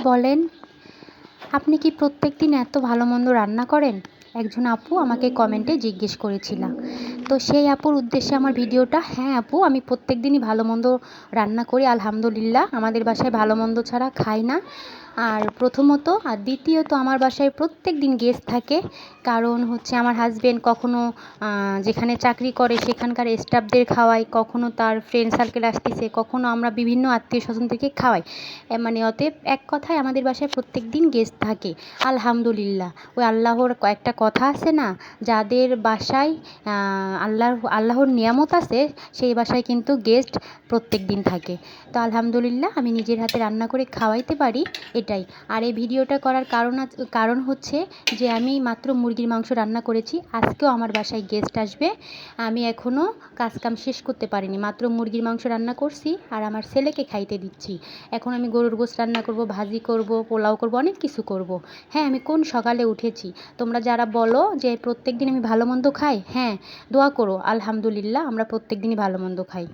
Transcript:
বলেন, আপনি কি প্রত্যেকদিন এত ভালো মন্দ রান্না করেন? একজন আপু আমাকে কমেন্টে জিজ্ঞেস করেছিল। তো সেই আপুর উদ্দেশ্যে আমার ভিডিওটা। হ্যাঁ আপু, আমি প্রত্যেকদিনই ভালো মন্দ রান্না করি আলহামদুলিল্লাহ। আমাদের বাসায় ভালো মন্দ ছাড়া খাই না। আর প্রথমত আর দ্বিতীয়ত আমার বাসায় প্রত্যেকদিন গেস্ট থাকে। কারণ হচ্ছে আমার হাসব্যান্ড কখনো যেখানে চাকরি করে সেখানকার স্টাফদের খাওয়ায়, কখনো তার ফ্রেন্ড সার্কেল আসতেছে, কখনো আমরা বিভিন্ন আত্মীয় স্বজন থেকে খাওয়াই। মানে অতএব এক কথায় আমাদের বাসায় প্রত্যেকদিন গেস্ট থাকে আলহামদুলিল্লাহ। ওই আল্লাহর একটা কথা আছে না, যাদের বাসায় আল্লাহর নিয়ামত আছে সেই বাসায় কিন্তু গেস্ট প্রত্যেকদিন থাকে। তো আলহামদুলিল্লাহ আমি নিজের হাতে রান্না করে খাওয়াইতে পারি, এটাই। আর এই ভিডিওটা করার কারণ হচ্ছে যে আমি মাত্র মুরগির মাংস রান্না করেছি। আজকেও আমার বাসায় গেস্ট আসবে। আমি এখনও কাজকাম শেষ করতে পারিনি, মাত্র মুরগির মাংস রান্না করছি আর আমার ছেলেকে খাইতে দিচ্ছি। এখন আমি গরুর গোশত রান্না করব, ভাজি করব, পোলাও করব, অনেক কিছু করব। হ্যাঁ, আমি কোন সকালে উঠেছি। তোমরা যারা বলো যে প্রত্যেকদিন আমি ভালো মন্দ খাই, হ্যাঁ দোয়া করো, আলহামদুলিল্লাহ আমরা প্রত্যেকদিনই ভালো মন্দ খাই।